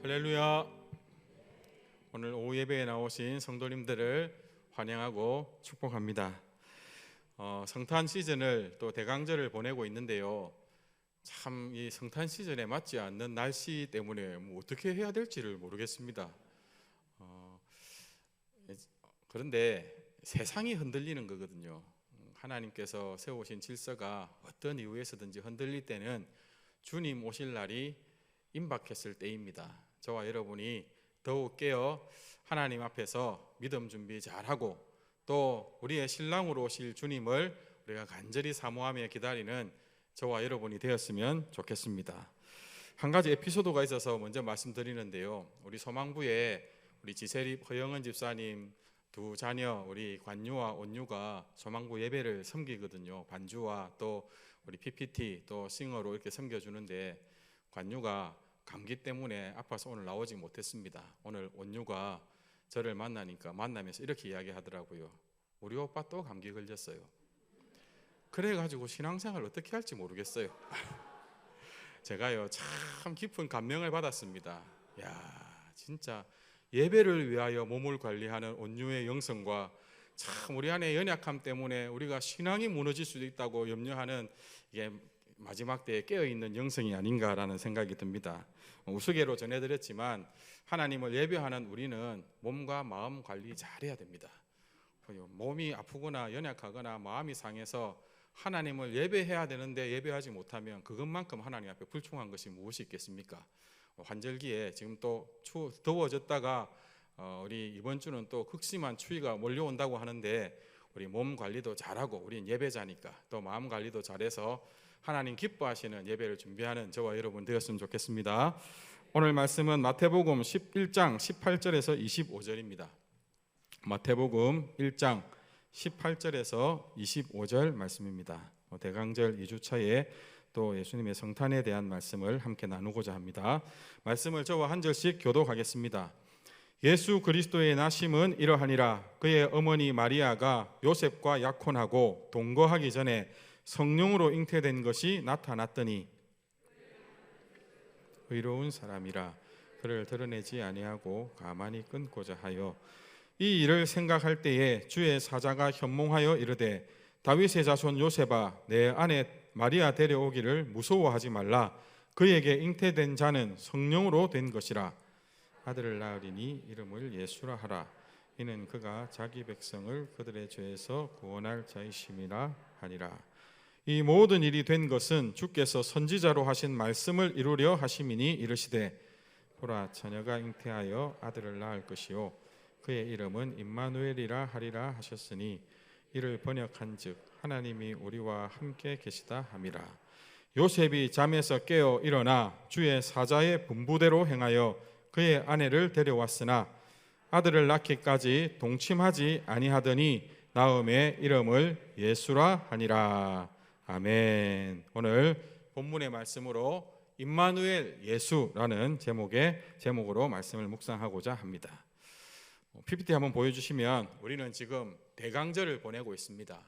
할렐루야. 오늘 오후 예배에 나오신 성도님들을 환영하고 축복합니다. 성탄 시즌을 또 대강절을 보내고 있는데요. 참 이 성탄 시즌에 맞지 않는 날씨 때문에 어떻게 해야 될지를 모르겠습니다. 그런데 세상이 흔들리는 거거든요. 하나님께서 세우신 질서가 어떤 이유에서든지 흔들릴 때는 주님 오실 날이 임박했을 때입니다. 저와 여러분이 더욱 깨어 하나님 앞에서 믿음 준비 잘하고 또 우리의 신랑으로 오실 주님을 우리가 간절히 사모하며 기다리는 저와 여러분이 되었으면 좋겠습니다. 한 가지 에피소드가 있어서 먼저 말씀드리는데요. 우리 소망부에 우리 지세립 허영은 집사님 두 자녀 우리 관유와 온유가 소망부 예배를 섬기거든요. 반주와 또 우리 PPT 또 싱어로 이렇게 섬겨주는데 관유가 감기 때문에 아파서 오늘 나오지 못했습니다. 오늘 온유가 저를 만나면서 이렇게 이야기하더라고요. 우리 오빠 또 감기 걸렸어요. 그래가지고 신앙생활 어떻게 할지 모르겠어요. 제가요 참 깊은 감명을 받았습니다. 야, 진짜 예배를 위하여 몸을 관리하는 온유의 영성과 참 우리 안에 연약함 때문에 우리가 신앙이 무너질 수도 있다고 염려하는 이게 마지막 때에 깨어있는 영성이 아닌가라는 생각이 듭니다. 우스개로 전해드렸지만 하나님을 예배하는 우리는 몸과 마음 관리 잘해야 됩니다. 몸이 아프거나 연약하거나 마음이 상해서 하나님을 예배해야 되는데 예배하지 못하면 그것만큼 하나님 앞에 불충한 것이 무엇이 있겠습니까? 환절기에 지금 또 더워졌다가 우리 이번 주는 또 극심한 추위가 몰려온다고 하는데 우리 몸 관리도 잘하고 우린 예배자니까 또 마음 관리도 잘해서 하나님 기뻐하시는 예배를 준비하는 저와 여러분 되었으면 좋겠습니다. 오늘 말씀은 마태복음 11장 18절에서 25절입니다. 마태복음 1장 18절에서 25절 말씀입니다. 대강절 2주차에 또 예수님의 성탄에 대한 말씀을 함께 나누고자 합니다. 말씀을 저와 한 절씩 교독하겠습니다. 예수 그리스도의 나심은 이러하니라. 그의 어머니 마리아가 요셉과 약혼하고 동거하기 전에 성령으로 잉태된 것이 나타났더니 의로운 사람이라 그를 드러내지 아니하고 가만히 끊고자 하여 이 일을 생각할 때에 주의 사자가 현몽하여 이르되 다윗의 자손 요셉아 내 아내 마리아 데려오기를 무서워하지 말라. 그에게 잉태된 자는 성령으로 된 것이라. 아들을 낳으리니 이름을 예수라 하라. 이는 그가 자기 백성을 그들의 죄에서 구원할 자이심이라 하니라. 이 모든 일이 된 것은 주께서 선지자로 하신 말씀을 이루려 하심이니 이르시되 보라 처녀가 잉태하여 아들을 낳을 것이요 그의 이름은 임마누엘이라 하리라 하셨으니 이를 번역한즉 하나님이 우리와 함께 계시다 함이라. 요셉이 잠에서 깨어 일어나 주의 사자의 분부대로 행하여 그의 아내를 데려왔으나 아들을 낳기까지 동침하지 아니하더니 낳음의 이름을 예수라 하니라. 아멘. 오늘 본문의 말씀으로 임마누엘 예수라는 제목으로 말씀을 묵상하고자 합니다. PPT 한번 보여주시면 우리는 지금 대강절을 보내고 있습니다.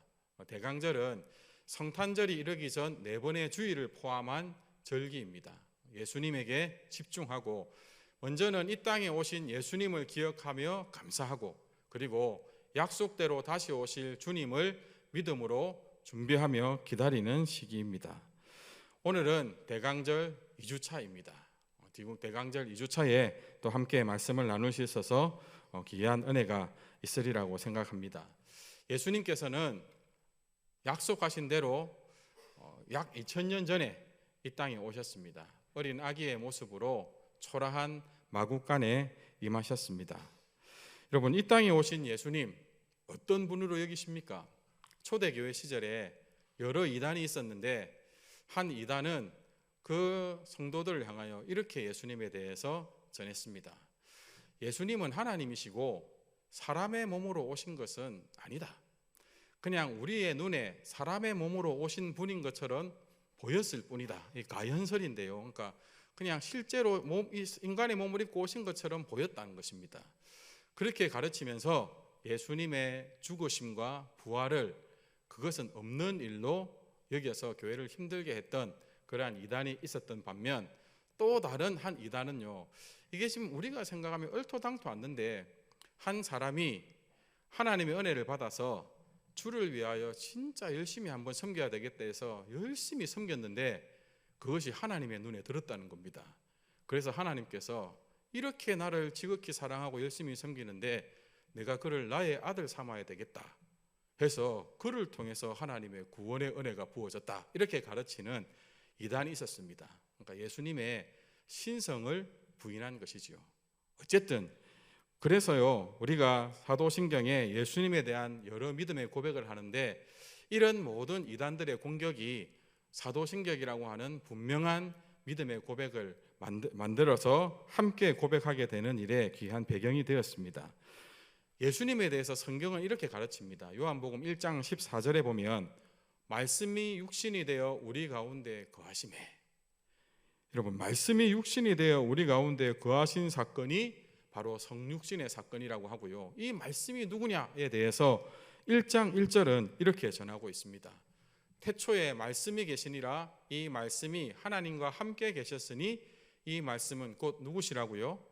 대강절은 성탄절이 이르기 전 4번의 주일을 포함한 절기입니다. 예수님에게 집중하고 먼저는 이 땅에 오신 예수님을 기억하며 감사하고 그리고 약속대로 다시 오실 주님을 믿음으로 준비하며 기다리는 시기입니다. 오늘은 대강절 2주차입니다. 대강절 2주차에 또 함께 말씀을 나눌 수 있어서 귀한 은혜가 있으리라고 생각합니다. 예수님께서는 약속하신 대로 약 2000년 전에 이 땅에 오셨습니다. 어린 아기의 모습으로 초라한 마구간에 임하셨습니다. 여러분, 이 땅에 오신 예수님 어떤 분으로 여기십니까? 초대교회 시절에 여러 이단이 있었는데 한 이단은 그 성도들을 향하여 이렇게 예수님에 대해서 전했습니다. 예수님은 하나님이시고 사람의 몸으로 오신 것은 아니다. 그냥 우리의 눈에 사람의 몸으로 오신 분인 것처럼 보였을 뿐이다. 이 가연설인데요. 그러니까 그냥 실제로 인간의 몸을 입고 오신 것처럼 보였다는 것입니다. 그렇게 가르치면서 예수님의 죽으심과 부활을 그것은 없는 일로 여기서 교회를 힘들게 했던 그러한 이단이 있었던 반면 또 다른 한 이단은요, 이게 지금 우리가 생각하면 얼토당토 않는데, 한 사람이 하나님의 은혜를 받아서 주를 위하여 진짜 열심히 한번 섬겨야 되겠다 해서 열심히 섬겼는데 그것이 하나님의 눈에 들었다는 겁니다. 그래서 하나님께서 이렇게 나를 지극히 사랑하고 열심히 섬기는데 내가 그를 나의 아들 삼아야 되겠다 해서 그를 통해서 하나님의 구원의 은혜가 부어졌다, 이렇게 가르치는 이단이 있었습니다. 그러니까 예수님의 신성을 부인한 것이지요. 어쨌든 그래서요, 우리가 사도신경에 예수님에 대한 여러 믿음의 고백을 하는데 이런 모든 이단들의 공격이 사도신경이라고 하는 분명한 믿음의 고백을 만들어서 함께 고백하게 되는 일에 귀한 배경이 되었습니다. 예수님에 대해서 성경은 이렇게 가르칩니다. 요한복음 1장 14절에 보면 말씀이 육신이 되어 우리 가운데 거하시매. 여러분, 말씀이 육신이 되어 우리 가운데 거하신 사건이 바로 성육신의 사건이라고 하고요, 이 말씀이 누구냐에 대해서 1장 1절은 이렇게 전하고 있습니다. 태초에 말씀이 계시니라. 이 말씀이 하나님과 함께 계셨으니 이 말씀은 곧 누구시라고요?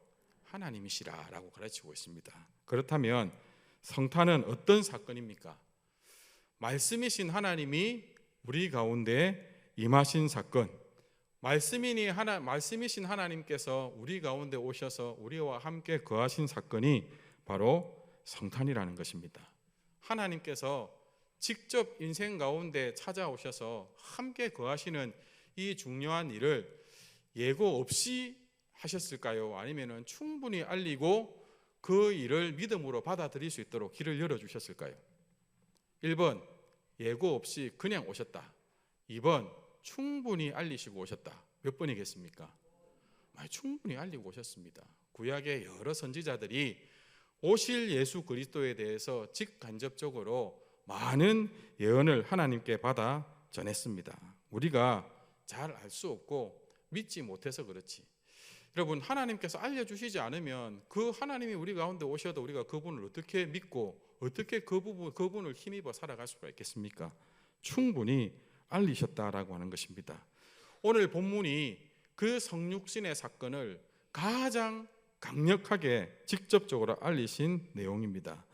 하나님이시라 라고 가르치고 있습니다. 그렇다면 성탄은 어떤 사건입니까? 말씀이신 하나님이 우리 가운데 임하신 사건, 말씀이신 하나님께서 우리 가운데 오셔서 우리와 함께 거하신 사건이 바로 성탄이라는 것입니다. 하나님께서 직접 인생 가운데 찾아오셔서 함께 거하시는 이 중요한 일을 예고 없이 하셨을까요? 아니면 충분히 알리고 그 일을 믿음으로 받아들일 수 있도록 길을 열어주셨을까요? 1번, 예고 없이 그냥 오셨다. 2번, 충분히 알리시고 오셨다. 몇 번이겠습니까? 충분히 알리고 오셨습니다. 구약의 여러 선지자들이 오실 예수 그리스도에 대해서 직간접적으로 많은 예언을 하나님께 받아 전했습니다. 우리가 잘 알 수 없고 믿지 못해서 그렇지. 여러분, 하나님께서 알려주시지 않으면 그 하나님이 우리 가운데 오셔도 우리가 그분을 어떻게 믿고 어떻게 그분을 힘입어 살아갈 수가 있겠습니까? 충분히 알리셨다라고 하는 것입니다. 오늘 본문이 그 성육신의 사건을 가장 강력하게 직접적으로 알리신 내용입니다.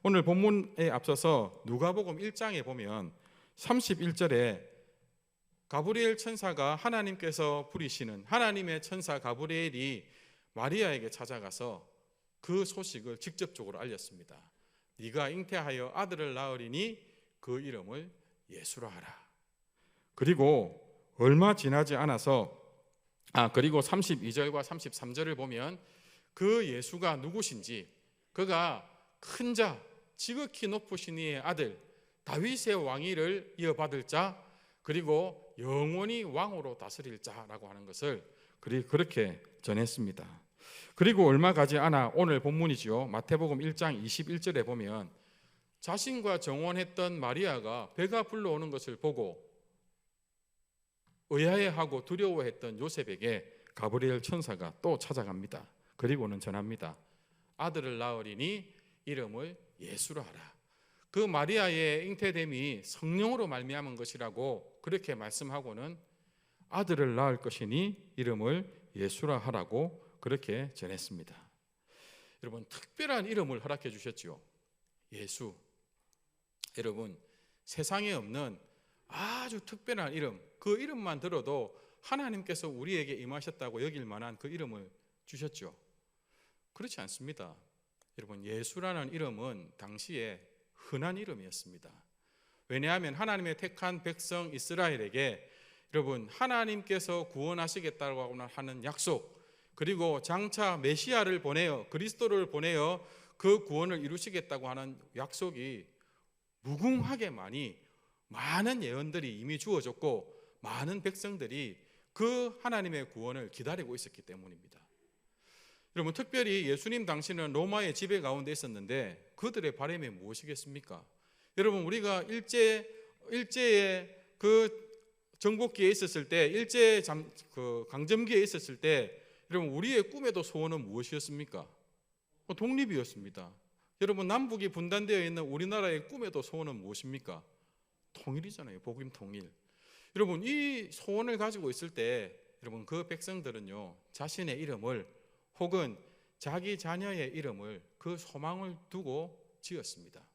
오늘 본문에 앞서서 누가복음 1장에 보면 31절에 가브리엘 천사가 하나님께서 부리시는 하나님의 천사 가브리엘이 마리아에게 찾아가서 그 소식을 직접적으로 알렸습니다. 네가 잉태하여 아들을 낳으리니 그 이름을 예수라 하라. 그리고 얼마 지나지 않아서 그리고 32절과 33절을 보면 그 예수가 누구신지, 그가 큰 자 지극히 높으신 이의 아들 다윗의 왕위를 이어받을 자, 그리고 영원히 왕으로 다스릴 자라고 하는 것을 그렇게 전했습니다. 그리고 얼마 가지 않아 오늘 본문이죠. 마태복음 1장 21절에 보면 자신과 정혼했던 마리아가 배가 불러오는 것을 보고 의아해하고 두려워했던 요셉에게 가브리엘 천사가 또 찾아갑니다. 그리고는 전합니다. 아들을 낳으리니 이름을 예수라 하라. 그 마리아의 잉태됨이 성령으로 말미암은 것이라고 그렇게 말씀하고는 아들을 낳을 것이니 이름을 예수라 하라고 그렇게 전했습니다. 여러분, 특별한 이름을 허락해 주셨죠. 예수. 여러분, 세상에 없는 아주 특별한 이름, 그 이름만 들어도 하나님께서 우리에게 임하셨다고 여길 만한 그 이름을 주셨죠. 그렇지 않습니다. 여러분, 예수라는 이름은 당시에 흔한 이름이었습니다. 왜냐하면 하나님의 택한 백성 이스라엘에게 여러분, 하나님께서 구원하시겠다고 하는 약속, 그리고 장차 메시아를 보내어 그리스도를 보내어 그 구원을 이루시겠다고 하는 약속이 무궁하게 많은 예언들이 이미 주어졌고 많은 백성들이 그 하나님의 구원을 기다리고 있었기 때문입니다. 여러분, 특별히 예수님 당시는 로마의 지배 가운데 있었는데 그들의 바람이 무엇이겠습니까? 여러분, 우리가 일제의 그 정복기에 있었을 때, 일제 강점기에 있었을 때, 여러분, 우리의 꿈에도 소원은 무엇이었습니까? 독립이었습니다. 여러분, 남북이 분단되어 있는 우리나라의 꿈에도 소원은 무엇입니까? 통일이잖아요. 복임 통일. 여러분, 이 소원을 가지고 있을 때 여러분, 그 백성들은요 자신의 이름을 혹은 자기 자녀의 이름을 그 소망을 두고 지었습니다.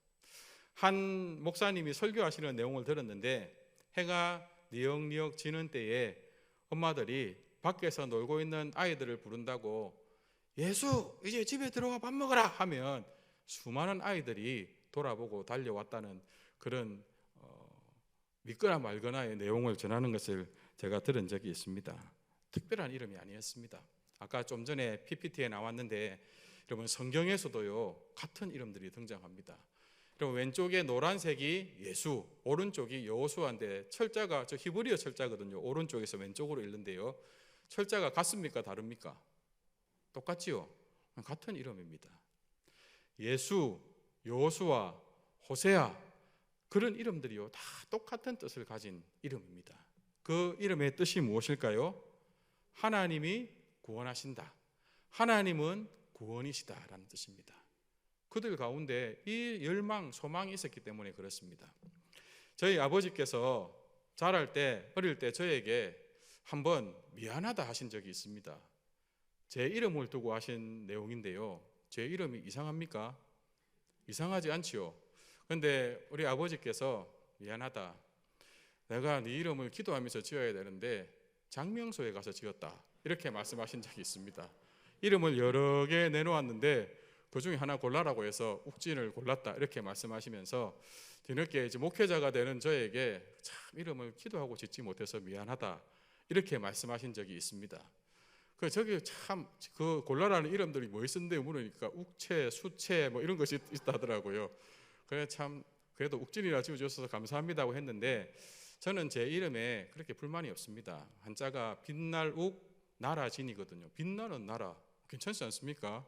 한 목사님이 설교하시는 내용을 들었는데 해가 니역니역 지는 때에 엄마들이 밖에서 놀고 있는 아이들을 부른다고 예수 이제 집에 들어가 밥 먹어라 하면 수많은 아이들이 돌아보고 달려왔다는 그런 믿거나 말거나의 내용을 전하는 것을 제가 들은 적이 있습니다. 특별한 이름이 아니었습니다. 아까 좀 전에 PPT에 나왔는데 여러분 성경에서도요 같은 이름들이 등장합니다. 여러분 왼쪽에 노란색이 예수, 오른쪽이 여호수아인데 철자가 저 히브리어 철자거든요. 오른쪽에서 왼쪽으로 읽는데요. 철자가 같습니까? 다릅니까? 똑같지요. 같은 이름입니다. 예수, 여호수아, 호세아 그런 이름들이요 다 똑같은 뜻을 가진 이름입니다. 그 이름의 뜻이 무엇일까요? 하나님이 구원하신다. 하나님은 구원이시다라는 뜻입니다. 그들 가운데 이 열망, 소망이 있었기 때문에 그렇습니다. 저희 아버지께서 자랄 때, 어릴 때 저에게 한번 미안하다 하신 적이 있습니다. 제 이름을 두고 하신 내용인데요. 제 이름이 이상합니까? 이상하지 않지요. 그런데 우리 아버지께서 미안하다. 내가 네 이름을 기도하면서 지어야 되는데 장명소에 가서 지었다. 이렇게 말씀하신 적이 있습니다. 이름을 여러 개 내놓았는데 그 중에 하나 골라라고 해서 욱진을 골랐다. 이렇게 말씀하시면서 뒤늦게 이제 목회자가 되는 저에게 참 이름을 기도하고 짓지 못해서 미안하다. 이렇게 말씀하신 적이 있습니다. 그 저기 참 그 골라라는 이름들이 뭐 있었는데 물으니까 욱채, 수채 뭐 이런 것이 있다더라고요. 그래 참 그래도 욱진이라 지어주셔서 감사합니다고 했는데 저는 제 이름에 그렇게 불만이 없습니다. 한자가 빛날 욱 나라진이거든요. 빛나는 나라 괜찮지 않습니까?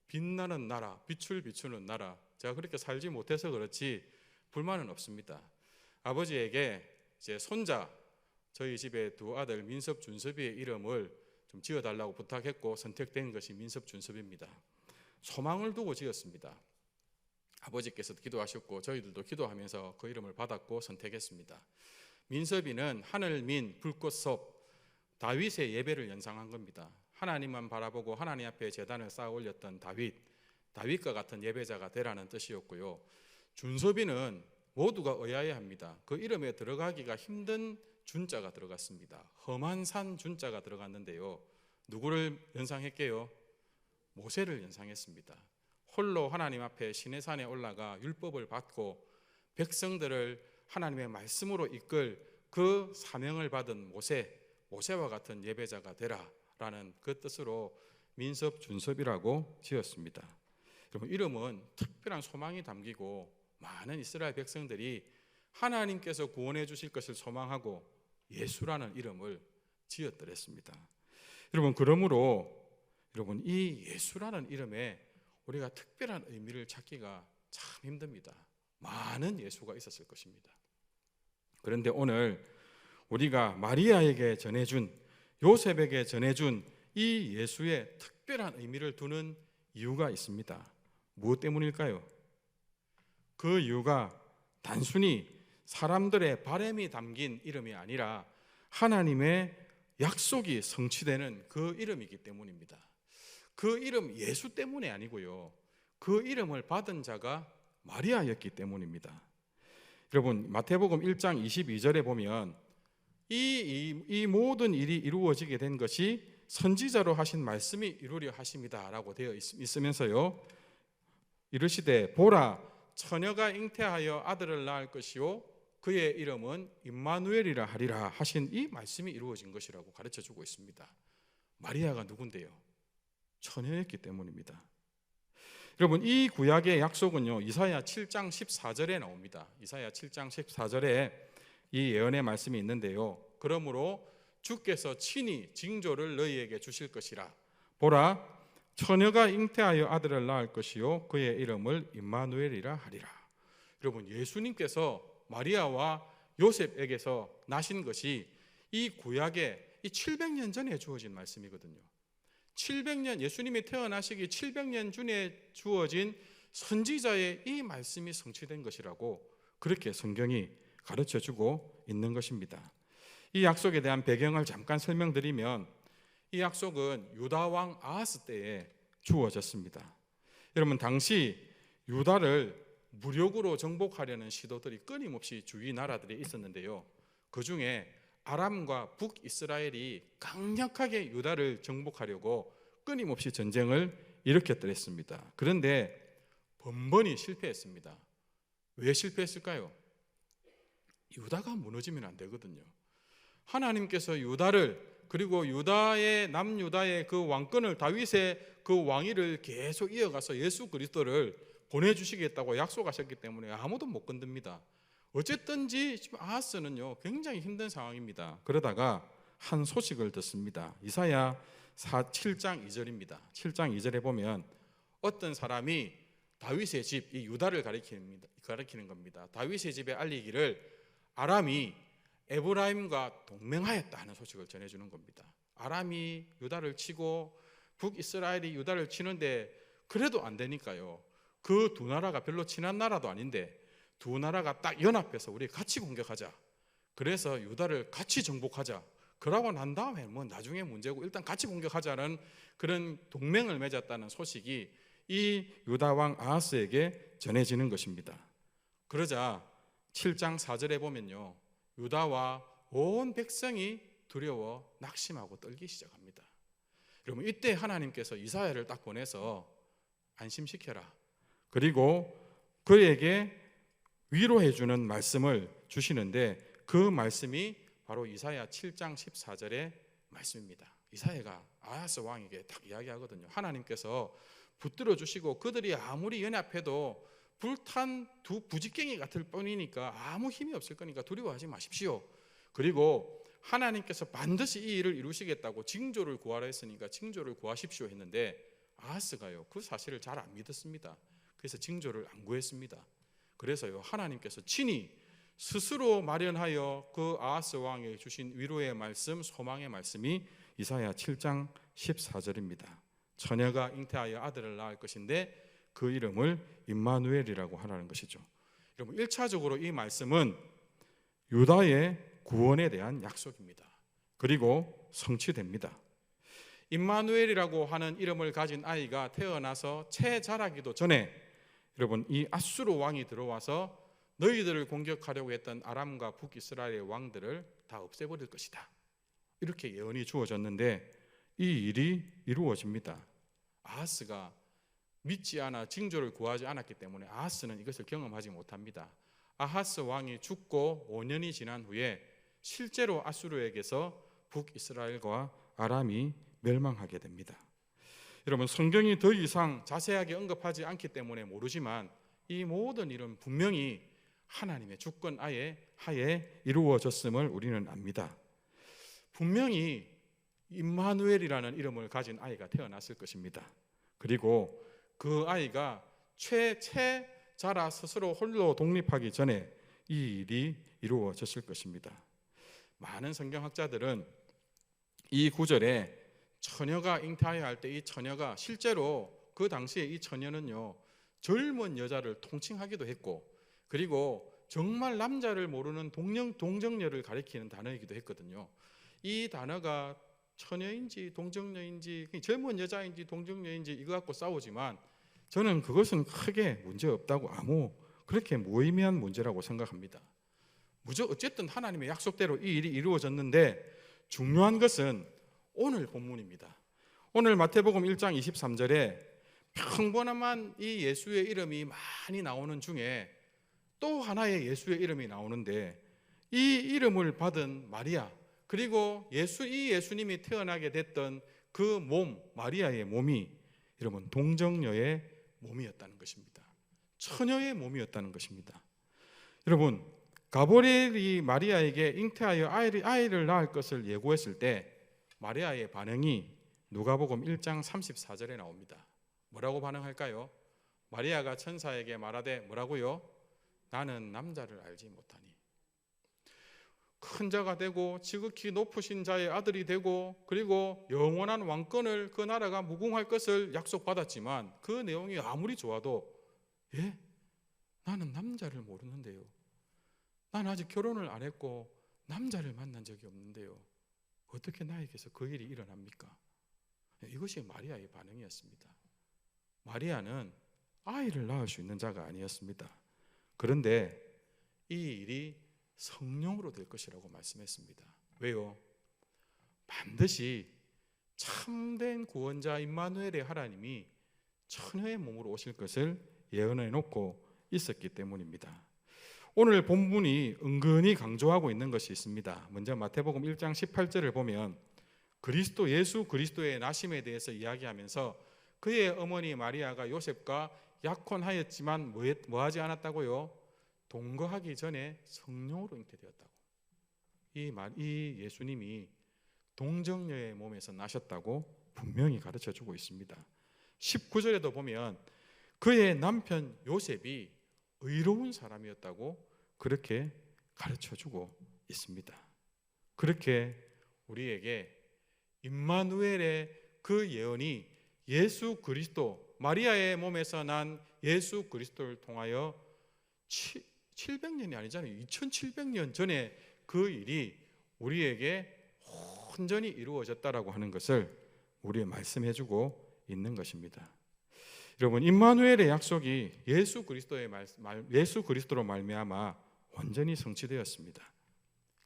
빛나는 나라, 빛을 비추는 나라. 제가 그렇게 살지 못해서 그렇지 불만은 없습니다. 아버지에게 이제 손자 저희 집에 두 아들 민섭, 준섭이의 이름을 좀 지어달라고 부탁했고 선택된 것이 민섭, 준섭입니다. 소망을 두고 지었습니다. 아버지께서 기도하셨고 저희들도 기도하면서 그 이름을 받았고 선택했습니다. 민섭이는 하늘민, 불꽃섭, 다윗의 예배를 연상한 겁니다. 하나님만 바라보고 하나님 앞에 제단을 쌓아 올렸던 다윗과 같은 예배자가 되라는 뜻이었고요. 준섭이는 모두가 의아해합니다. 그 이름에 들어가기가 힘든 준자가 들어갔습니다. 험한 산 준자가 들어갔는데요. 누구를 연상했게요? 모세를 연상했습니다. 홀로 하나님 앞에 시내산에 올라가 율법을 받고 백성들을 하나님의 말씀으로 이끌 그 사명을 받은 모세와 같은 예배자가 되라라는 그 뜻으로 민섭, 준섭이라고 지었습니다. 여러분 이름은 특별한 소망이 담기고 많은 이스라엘 백성들이 하나님께서 구원해 주실 것을 소망하고 예수라는 이름을 지었더랬습니다. 여러분 그러므로 여러분 이 예수라는 이름에 우리가 특별한 의미를 찾기가 참 힘듭니다. 많은 예수가 있었을 것입니다. 그런데 오늘 우리가 마리아에게 전해준 요셉에게 전해준 이 예수의 특별한 의미를 두는 이유가 있습니다. 무엇 때문일까요? 그 이유가 단순히 사람들의 바람이 담긴 이름이 아니라 하나님의 약속이 성취되는 그 이름이기 때문입니다. 그 이름 예수 때문이 아니고요. 그 이름을 받은 자가 마리아였기 때문입니다. 여러분 마태복음 1장 22절에 보면 이 모든 일이 이루어지게 된 것이 선지자로 하신 말씀이 이루려 하심이다 라고 되어 있으면서요 이르시되 보라 처녀가 잉태하여 아들을 낳을 것이요 그의 이름은 임마누엘이라 하리라 하신 이 말씀이 이루어진 것이라고 가르쳐주고 있습니다. 마리아가 누군데요? 처녀였기 때문입니다. 여러분 이 구약의 약속은요 이사야 7장 14절에 나옵니다. 이사야 7장 14절에 이 예언의 말씀이 있는데요. 그러므로 주께서 친히 징조를 너희에게 주실 것이라. 보라 처녀가 잉태하여 아들을 낳을 것이요 그의 이름을 임마누엘이라 하리라. 여러분 예수님께서 마리아와 요셉에게서 나신 것이 이 구약의 이 700년 전에 주어진 말씀이거든요. 700년 예수님이 태어나시기 700년 전에 주어진 선지자의 이 말씀이 성취된 것이라고 그렇게 성경이 가르쳐주고 있는 것입니다. 이 약속에 대한 배경을 잠깐 설명드리면 이 약속은 유다 왕 아하스 때에 주어졌습니다. 여러분, 당시 유다를 무력으로 정복하려는 시도들이 끊임없이 주위 나라들이 있었는데요. 그 중에 아람과 북이스라엘이 강력하게 유다를 정복하려고 끊임없이 전쟁을 일으켰더랬습니다. 그런데 번번이 실패했습니다. 왜 실패했을까요? 유다가 무너지면 안 되거든요. 하나님께서 유다를, 그리고 유다의 남유다의 그 왕권을, 다윗의 그 왕위를 계속 이어가서 예수 그리스도를 보내주시겠다고 약속하셨기 때문에 아무도 못 건듭니다. 어쨌든지 지금 아하스는요 굉장히 힘든 상황입니다. 그러다가 한 소식을 듣습니다. 이사야 7장 2절입니다. 7장 2절에 보면 어떤 사람이 다윗의 집, 이 유다를 가리키는 겁니다. 다윗의 집에 알리기를 아람이 에브라임과 동맹하였다 하는 소식을 전해주는 겁니다. 아람이 유다를 치고 북이스라엘이 유다를 치는데 그래도 안 되니까요, 그 두 나라가 별로 친한 나라도 아닌데 두 나라가 딱 연합해서 우리 같이 공격하자, 그래서 유다를 같이 정복하자, 그러고 난 다음에 뭐 나중에 문제고 일단 같이 공격하자는 그런 동맹을 맺었다는 소식이 이 유다 왕 아하스에게 전해지는 것입니다. 그러자 7장 4절에 보면요, 유다와 온 백성이 두려워 낙심하고 떨기 시작합니다. 여러분, 이때 하나님께서 이사야를 딱 보내서 안심시켜라, 그리고 그에게 위로해 주는 말씀을 주시는데 그 말씀이 바로 이사야 7장 14절의 말씀입니다. 이사야가 아하스 왕에게 딱 이야기하거든요. 하나님께서 붙들어 주시고 그들이 아무리 연합해도 불탄 두 부직갱이 같을 뿐이니까 아무 힘이 없을 거니까 두려워하지 마십시오. 그리고 하나님께서 반드시 이 일을 이루시겠다고 징조를 구하라 했으니까 징조를 구하십시오 했는데 아하스가요 그 사실을 잘 안 믿었습니다. 그래서 징조를 안 구했습니다. 그래서요 하나님께서 친히 스스로 마련하여 그 아하스 왕에게 주신 위로의 말씀, 소망의 말씀이 이사야 7장 14절입니다. 처녀가 잉태하여 아들을 낳을 것인데 그 이름을 임마누엘이라고 하라는 것이죠. 여러분, 1차적으로 이 말씀은 유다의 구원에 대한 약속입니다. 그리고 성취됩니다. 임마누엘이라고 하는 이름을 가진 아이가 태어나서 채 자라기도 전에 여러분, 이 아수르 왕이 들어와서 너희들을 공격하려고 했던 아람과 북이스라엘의 왕들을 다 없애버릴 것이다, 이렇게 예언이 주어졌는데 이 일이 이루어집니다. 아하스가 믿지 않아 징조를 구하지 않았기 때문에 아하스는 이것을 경험하지 못합니다. 아하스 왕이 죽고 5년이 지난 후에 실제로 아수르에게서 북이스라엘과 아람이 멸망하게 됩니다. 여러분, 성경이 더 이상 자세하게 언급하지 않기 때문에 모르지만 이 모든 일은 분명히 하나님의 주권 하에 이루어졌음을 우리는 압니다. 분명히 임마누엘이라는 이름을 가진 아이가 태어났을 것입니다. 그리고 그 아이가 채 자라 스스로 홀로 독립하기 전에 이 일이 이루어졌을 것입니다. 많은 성경학자들은 이 구절에 처녀가 잉태하여 할 때 이 처녀가 실제로 그 당시에 이 처녀는요 젊은 여자를 통칭하기도 했고, 그리고 정말 남자를 모르는 동정녀를 가리키는 단어이기도 했거든요. 이 단어가 처녀인지 동정녀인지 젊은 여자인지 동정녀인지 이거 갖고 싸우지만 저는 그것은 크게 문제없다고, 그렇게 무의미한 문제라고 생각합니다. 어쨌든 하나님의 약속대로 이 일이 이루어졌는데 중요한 것은 오늘 본문입니다. 오늘 마태복음 1장 23절에 평범한 이 예수의 이름이 많이 나오는 중에 또 하나의 예수의 이름이 나오는데 이 이름을 받은 마리아, 그리고 이 예수님이 태어나게 됐던 그 몸, 마리아의 몸이 여러분 동정녀의 몸이었다는 것입니다. 처녀의 몸이었다는 것입니다. 여러분, 가브리엘이 마리아에게 잉태하여 아이를 낳을 것을 예고했을 때 마리아의 반응이 누가복음 1장 34절에 나옵니다. 뭐라고 반응할까요? 마리아가 천사에게 말하되 뭐라고요? 나는 남자를 알지 못하니. 큰 자가 되고 지극히 높으신 자의 아들이 되고 그리고 영원한 왕권을 그 나라가 무궁할 것을 약속받았지만 그 내용이 아무리 좋아도 나는 남자를 모르는데요. 난 아직 결혼을 안 했고 남자를 만난 적이 없는데요. 어떻게 나에게서 그 일이 일어납니까? 이것이 마리아의 반응이었습니다. 마리아는 아이를 낳을 수 있는 자가 아니었습니다. 그런데 이 일이 성령으로 될 것이라고 말씀했습니다. 왜요? 반드시 참된 구원자 임마누엘의 하나님이 처녀의 몸으로 오실 것을 예언해 놓고 있었기 때문입니다. 오늘 본문이 은근히 강조하고 있는 것이 있습니다. 먼저 마태복음 1장 18절을 보면 그리스도 예수 그리스도의 나심에 대해서 이야기하면서 그의 어머니 마리아가 요셉과 약혼하였지만 뭐하지 않았다고요? 동거하기 전에 성령으로 잉태되었다고. 이 예수님이 동정녀의 몸에서 나셨다고 분명히 가르쳐주고 있습니다. 19절에도 보면 그의 남편 요셉이 의로운 사람이었다고 그렇게 가르쳐주고 있습니다. 그렇게 우리에게 임마누엘의 그 예언이 예수 그리스도, 마리아의 몸에서 난 예수 그리스도를 통하여 700년이 아니잖아요. 2700년 전에 그 일이 우리에게 온전히 이루어졌다라고 하는 것을 우리에 말씀해주고 있는 것입니다. 여러분, 임마누엘의 약속이 예수 그리스도로 말미암아 완전히 성취되었습니다.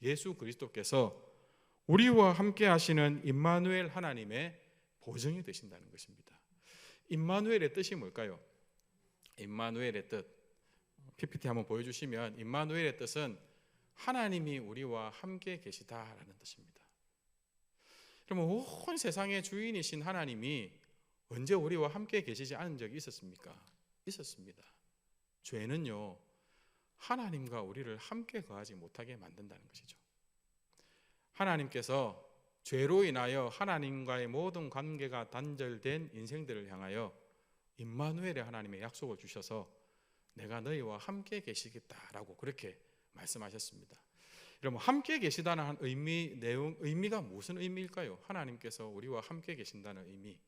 예수 그리스도께서 우리와 함께 하시는 임마누엘 하나님의 보증이 되신다는 것입니다. 임마누엘의 뜻이 뭘까요? 임마누엘의 뜻, PPT 한번 보여주시면 임마누엘의 뜻은 하나님이 우리와 함께 계시다라는 뜻입니다. 그러면 온 세상의 주인이신 하나님이 언제 우리와 함께 계시지 않은 적이 있었습니까? 있었습니다. 죄는요, 하나님과 우리를 함께 거하지 못하게 만든다는 것이죠. 하나님께서 죄로 인하여 하나님과의 모든 관계가 단절된 인생들을 향하여 임마누엘의 하나님의 약속을 주셔서 내가 너희와 함께 계시겠다라고 그렇게 말씀하셨습니다. 여러분, 함께 계시다는 의미가 무슨 의미일까요? 하나님께서 우리와 함께 계신다는 의미.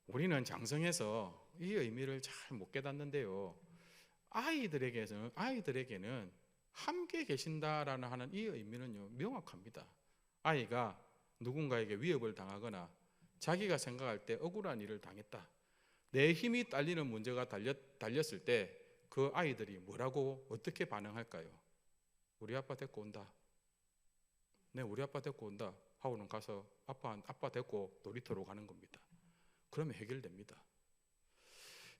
우리는 장성해서 이 의미를 잘 못 깨닫는데요. 아이들에게는 함께 계신다라는 하는 이 의미는요, 명확합니다. 아이가 누군가에게 위협을 당하거나 자기가 생각할 때 억울한 일을 당했다, 내 힘이 딸리는 문제가 달렸을 때 그 아이들이 뭐라고 어떻게 반응할까요? 우리 아빠 데리고 온다. 네, 우리 아빠 데리고 온다 하고는 가서 아빠 데리고 놀이터로 가는 겁니다. 그러면 해결됩니다.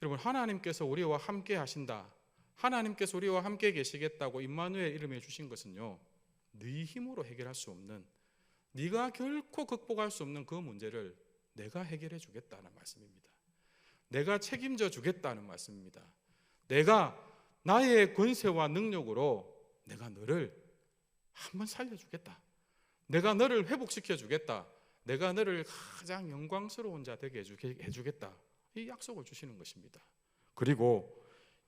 여러분, 하나님께서 우리와 함께 하신다, 하나님께서 우리와 함께 계시겠다고 임마누엘 이름에 주신 것은요, 네 힘으로 해결할 수 없는, 네가 결코 극복할 수 없는 그 문제를 내가 해결해 주겠다는 말씀입니다. 내가 책임져 주겠다는 말씀입니다. 내가 나의 권세와 능력으로 내가 너를 한번 살려주겠다, 내가 너를 회복시켜 주겠다, 내가 너를 가장 영광스러운 자 되게 해주겠다, 이 약속을 주시는 것입니다. 그리고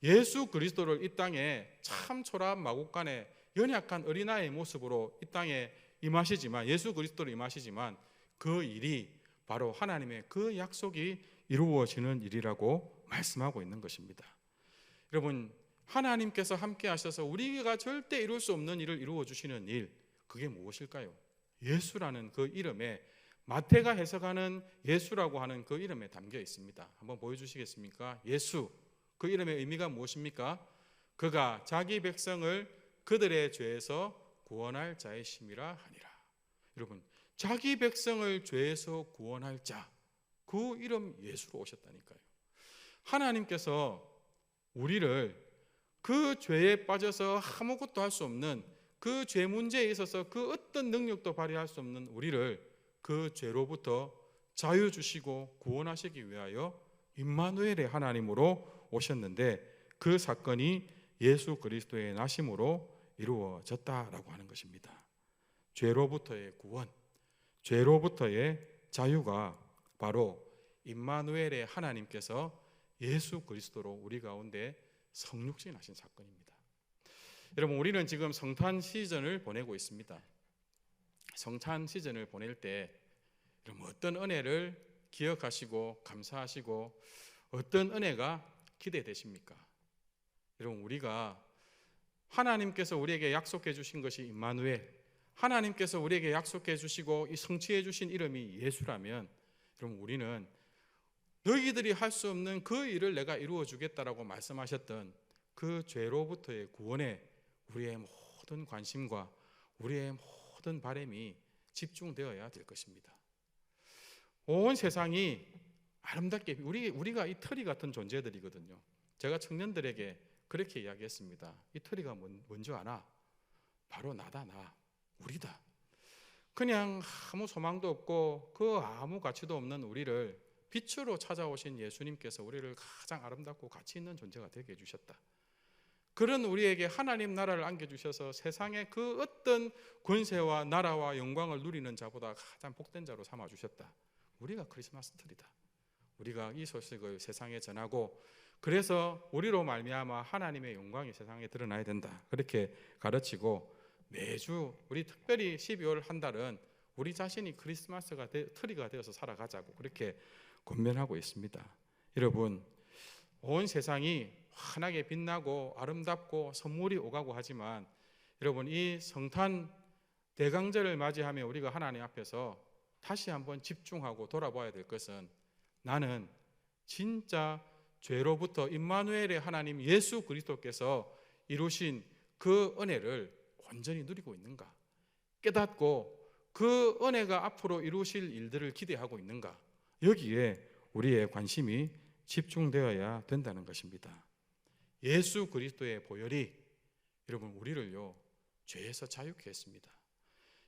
예수 그리스도를 이 땅에 참 초라한 마국간에 연약한 어린아이의 모습으로 이 땅에 임하시지만, 예수 그리스도로 임하시지만 그 일이 바로 하나님의 그 약속이 이루어지는 일이라고 말씀하고 있는 것입니다. 여러분, 하나님께서 함께 하셔서 우리가 절대 이룰 수 없는 일을 이루어 주시는 일, 그게 무엇일까요? 예수라는 그 이름에, 마태가 해석하는 예수라고 하는 그 이름에 담겨 있습니다. 한번 보여주시겠습니까? 예수, 그 이름의 의미가 무엇입니까? 그가 자기 백성을 그들의 죄에서 구원할 자이심이라 하니라. 여러분, 자기 백성을 죄에서 구원할 자, 그 이름 예수로 오셨다니까요. 하나님께서 우리를 그 죄에 빠져서 아무것도 할 수 없는, 그 죄 문제에 있어서 그 어떤 능력도 발휘할 수 없는 우리를 그 죄로부터 자유 주시고 구원하시기 위하여 임마누엘의 하나님으로 오셨는데, 그 사건이 예수 그리스도의 나심으로 이루어졌다라고 하는 것입니다. 죄로부터의 구원, 죄로부터의 자유가 바로 임마누엘의 하나님께서 예수 그리스도로 우리 가운데 성육신하신 사건입니다. 여러분, 우리는 지금 성탄 시즌을 보내고 있습니다. 성탄 시즌을 보낼 때 여러분, 어떤 은혜를 기억하시고 감사하시고 어떤 은혜가 기대되십니까? 여러분, 우리가 하나님께서 우리에게 약속해 주신 것이 임마누엘, 하나님께서 우리에게 약속해 주시고 이 성취해 주신 이름이 예수라면 그럼 우리는 너희들이 할 수 없는 그 일을 내가 이루어 주겠다라고 말씀하셨던 그 죄로부터의 구원에 우리의 모든 관심과 우리의 모든 바람이 집중되어야 될 것입니다. 온 세상이 아름답게 우리가 이 트리 같은 존재들이거든요. 제가 청년들에게 그렇게 이야기했습니다. 이 트리가 뭔지 아나? 바로 나다, 나. 우리다. 그냥 아무 소망도 없고 그 아무 가치도 없는 우리를 빛으로 찾아오신 예수님께서 우리를 가장 아름답고 가치 있는 존재가 되게 해주셨다. 그런 우리에게 하나님 나라를 안겨주셔서 세상의 그 어떤 권세와 나라와 영광을 누리는 자보다 가장 복된 자로 삼아주셨다. 우리가 크리스마스 트리다. 우리가 이 소식을 세상에 전하고 그래서 우리로 말미암아 하나님의 영광이 세상에 드러나야 된다. 그렇게 가르치고 매주 우리 특별히 12월 한 달은 우리 자신이 크리스마스가 트리가 되어서 살아가자고 그렇게 권면하고 있습니다. 여러분, 온 세상이 환하게 빛나고 아름답고 선물이 오가고 하지만 여러분, 이 성탄 대강절을 맞이하며 우리가 하나님 앞에서 다시 한번 집중하고 돌아봐야 될 것은 나는 진짜 죄로부터 임마누엘의 하나님 예수 그리스도께서 이루신 그 은혜를 온전히 누리고 있는가? 깨닫고 그 은혜가 앞으로 이루실 일들을 기대하고 있는가? 여기에 우리의 관심이 집중되어야 된다는 것입니다. 예수 그리스도의 보혈이 여러분 우리를요 죄에서 자유케 했습니다.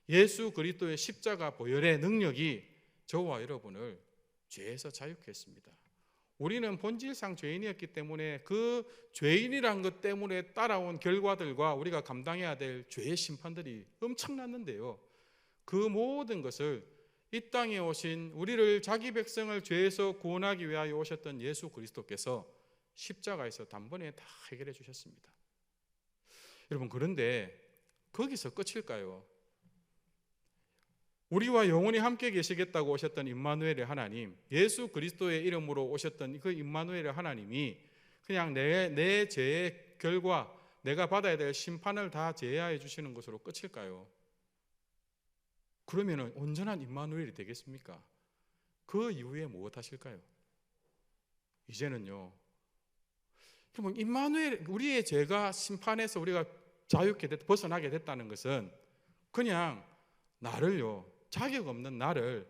예수 그리스도의 십자가 보혈의 능력이 저와 여러분을 죄에서 자유케 했습니다. 우리는 본질상 죄인이었기 때문에 그 죄인이란 것 때문에 따라온 결과들과 우리가 감당해야 될 죄의 심판들이 엄청났는데요, 그 모든 것을 이 땅에 오신 우리를 자기 백성을 죄에서 구원하기 위하여 오셨던 예수 그리스도께서 십자가에서 단번에 다 해결해 주셨습니다. 여러분, 그런데 거기서 끝일까요? 우리와 영원히 함께 계시겠다고 오셨던 임마누엘의 하나님, 예수 그리스도의 이름으로 오셨던 그 임마누엘의 하나님이 그냥 내 죄의 결과, 내가 받아야 될 심판을 다 제하해 주시는 것으로 끝일까요? 그러면 온전한 임마누엘이 되겠습니까? 그 이후에 무엇 하실까요? 이제는요, 그러면 임마누엘, 우리의 죄가 심판에서 우리가 자유케 벗어나게 됐다는 것은 그냥 나를요, 자격 없는 나를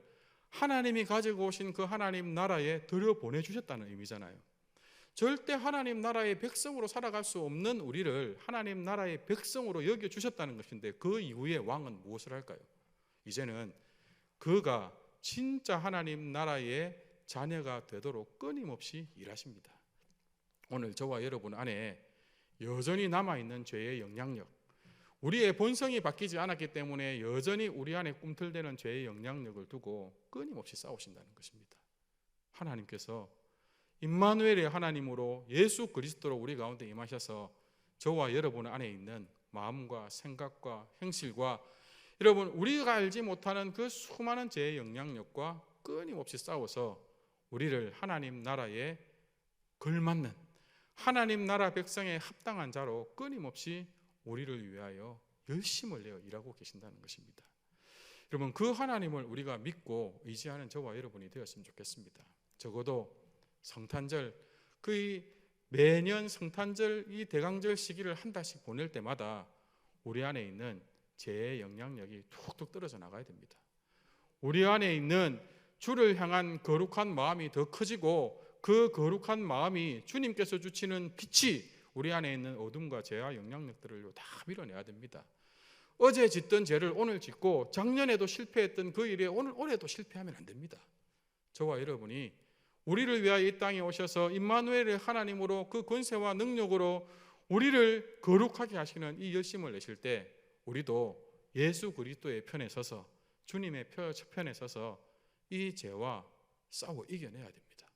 하나님이 가지고 오신 그 하나님 나라에 들여보내주셨다는 의미잖아요. 절대 하나님 나라의 백성으로 살아갈 수 없는 우리를 하나님 나라의 백성으로 여겨주셨다는 것인데 그 이후에 왕은 무엇을 할까요? 이제는 그가 진짜 하나님 나라의 자녀가 되도록 끊임없이 일하십니다. 오늘 저와 여러분 안에 여전히 남아있는 죄의 영향력, 우리의 본성이 바뀌지 않았기 때문에 여전히 우리 안에 꿈틀대는 죄의 영향력을 두고 끊임없이 싸우신다는 것입니다. 하나님께서 임마누엘의 하나님으로 예수 그리스도로 우리 가운데 임하셔서 저와 여러분 안에 있는 마음과 생각과 행실과 여러분 우리가 알지 못하는 그 수많은 죄의 영향력과 끊임없이 싸워서 우리를 하나님 나라에 걸맞는 하나님 나라 백성에 합당한 자로 끊임없이 우리를 위하여 열심을 내어 일하고 계신다는 것입니다. 여러분, 그 하나님을 우리가 믿고 의지하는 저와 여러분이 되었으면 좋겠습니다. 적어도 성탄절, 그 매년 성탄절 이 대강절 시기를 한 달씩 보낼 때마다 우리 안에 있는 죄의 영향력이 툭툭 떨어져 나가야 됩니다. 우리 안에 있는 주를 향한 거룩한 마음이 더 커지고 그 거룩한 마음이 주님께서 주시는 빛이 우리 안에 있는 어둠과 죄와 영향력들을 다 밀어내야 됩니다. 어제 짓던 죄를 오늘 짓고 작년에도 실패했던 그 일에 올해도 실패하면 안 됩니다. 저와 여러분이 우리를 위하여 이 땅에 오셔서 임마누엘의 하나님으로 그 권세와 능력으로 우리를 거룩하게 하시는 이 열심을 내실 때 우리도 예수 그리스도의 편에 서서 주님의 편에 서서 이 죄와 싸워 이겨내야 됩니다.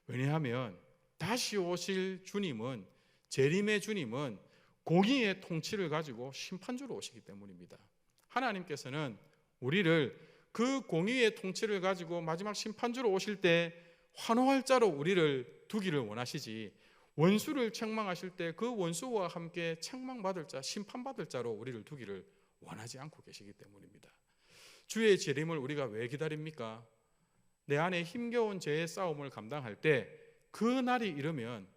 왜냐하면 다시 오실 주님은, 재림의 주님은 공의의 통치를 가지고 심판주로 오시기 때문입니다. 하나님께서는 우리를 그 공의의 통치를 가지고 마지막 심판주로 오실 때 환호할 자로 우리를 두기를 원하시지, 원수를 책망하실 때 그 원수와 함께 책망받을 자, 심판받을 자로 우리를 두기를 원하지 않고 계시기 때문입니다. 주의 재림을 우리가 왜 기다립니까? 내 안에 힘겨운 죄의 싸움을 감당할 때 그 날이 이르면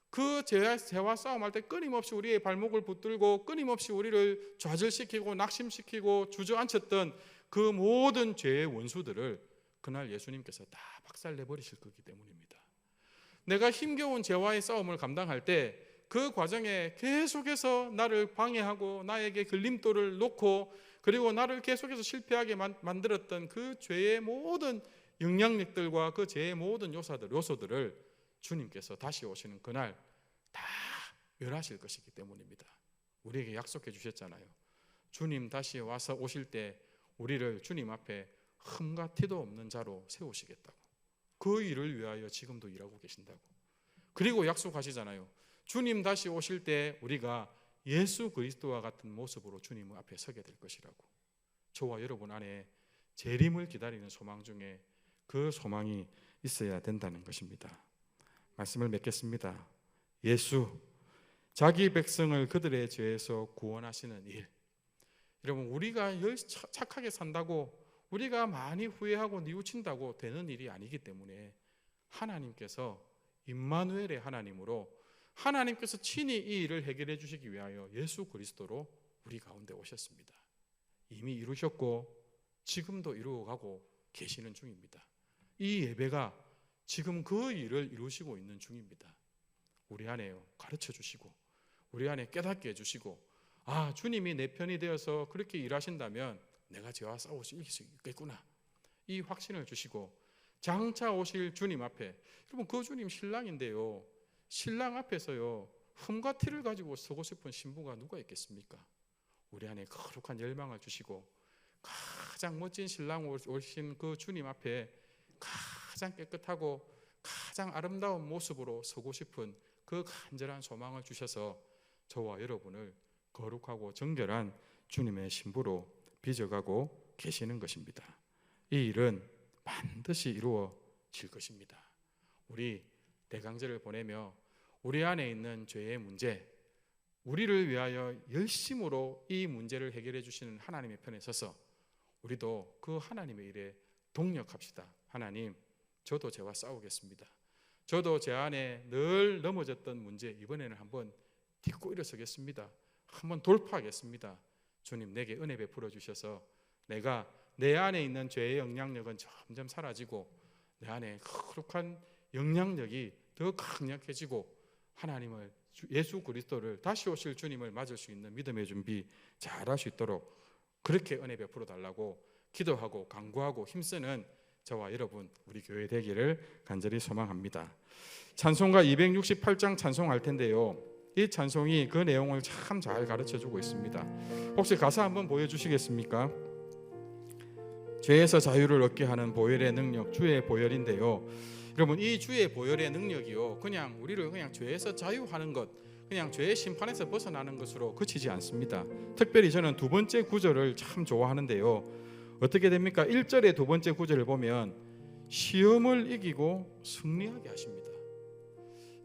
그 죄와 싸움할 때 끊임없이 우리의 발목을 붙들고 끊임없이 우리를 좌절시키고 낙심시키고 주저앉혔던 그 모든 죄의 원수들을 그날 예수님께서 다 박살내버리실 거기 때문입니다. 내가 힘겨운 죄와의 싸움을 감당할 때 그 과정에 계속해서 나를 방해하고 나에게 걸림돌을 놓고 그리고 나를 계속해서 실패하게 만들었던 그 죄의 모든 영향력들과 그 죄의 모든 요소들을 주님께서 다시 오시는 그날 다 멸하실 것이기 때문입니다. 우리에게 약속해 주셨잖아요. 주님 다시 와서 오실 때 우리를 주님 앞에 흠과 티도 없는 자로 세우시겠다고. 그 일을 위하여 지금도 일하고 계신다고. 그리고 약속하시잖아요. 주님 다시 오실 때 우리가 예수 그리스도와 같은 모습으로 주님 앞에 서게 될 것이라고. 저와 여러분 안에 재림을 기다리는 소망 중에 그 소망이 있어야 된다는 것입니다. 말씀을 맺겠습니다. 예수, 자기 백성을 그들의 죄에서 구원하시는 일. 여러분, 우리가 착하게 산다고 우리가 많이 후회하고 뉘우친다고 되는 일이 아니기 때문에 하나님께서 임마누엘의 하나님으로 하나님께서 친히 이 일을 해결해 주시기 위하여 예수 그리스도로 우리 가운데 오셨습니다. 이미 이루셨고 지금도 이루어가고 계시는 중입니다. 이 예배가 지금 그 일을 이루시고 있는 중입니다. 우리 안에 가르쳐 주시고 우리 안에 깨닫게 해주시고 주님이 내 편이 되어서 그렇게 일하신다면 내가 죄와 싸울 수 있겠구나, 이 확신을 주시고 장차 오실 주님 앞에, 여러분 그 주님 신랑인데요, 신랑 앞에서요 흠과 티를 가지고 서고 싶은 신부가 누가 있겠습니까? 우리 안에 거룩한 열망을 주시고 가장 멋진 신랑 오신 그 주님 앞에 가장 깨끗하고 가장 아름다운 모습으로 서고 싶은 그 간절한 소망을 주셔서 저와 여러분을 거룩하고 정결한 주님의 신부로 빚어가고 계시는 것입니다. 이 일은 반드시 이루어질 것입니다. 우리 대강제를 보내며 우리 안에 있는 죄의 문제, 우리를 위하여 열심으로 이 문제를 해결해 주시는 하나님의 편에 서서 우리도 그 하나님의 일에 동력합시다. 하나님, 저도 죄와 싸우겠습니다. 저도 제 안에 늘 넘어졌던 문제 이번에는 한번 딛고 일어서겠습니다. 한번 돌파하겠습니다. 주님, 내게 은혜 베풀어 주셔서 내가 내 안에 있는 죄의 영향력은 점점 사라지고 내 안에 거룩한 영향력이 더 강력해지고 하나님을, 예수 그리스도를, 다시 오실 주님을 맞을 수 있는 믿음의 준비 잘 할 수 있도록 그렇게 은혜 베풀어 달라고 기도하고 간구하고 힘쓰는 저와 여러분, 우리 교회 되기를 간절히 소망합니다. 찬송가 268장 찬송할 텐데요, 이 찬송이 그 내용을 참 잘 가르쳐주고 있습니다. 혹시 가사 한번 보여주시겠습니까? 죄에서 자유를 얻게 하는 보혈의 능력, 주의 보혈인데요, 여러분 이 주의 보혈의 능력이요 그냥 우리를 그냥 죄에서 자유하는 것, 그냥 죄의 심판에서 벗어나는 것으로 그치지 않습니다. 특별히 저는 두 번째 구절을 참 좋아하는데요, 어떻게 됩니까? 1절의 두 번째 구절을 보면 시험을 이기고 승리하게 하십니다.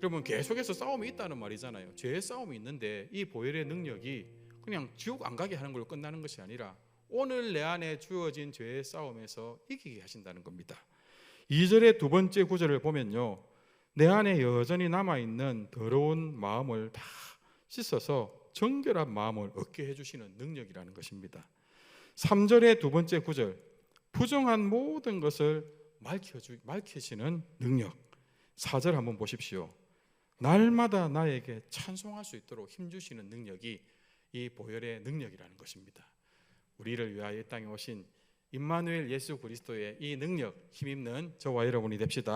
여러분 계속해서 싸움이 있다는 말이잖아요. 죄의 싸움이 있는데 이 보혈의 능력이 그냥 지옥 안 가게 하는 걸로 끝나는 것이 아니라 오늘 내 안에 주어진 죄의 싸움에서 이기게 하신다는 겁니다. 2절의 두 번째 구절을 보면요, 내 안에 여전히 남아있는 더러운 마음을 다 씻어서 정결한 마음을 얻게 해주시는 능력이라는 것입니다. 3절의 두 번째 구절, 부정한 모든 것을 밝히시는 능력. 4절 한번 보십시오. 날마다 나에게 찬송할 수 있도록 힘주시는 능력이 이 보혈의 능력이라는 것입니다. 우리를 위하여 이 땅에 오신 임마누엘 예수 그리스도의 이 능력 힘입는 저와 여러분이 됩시다.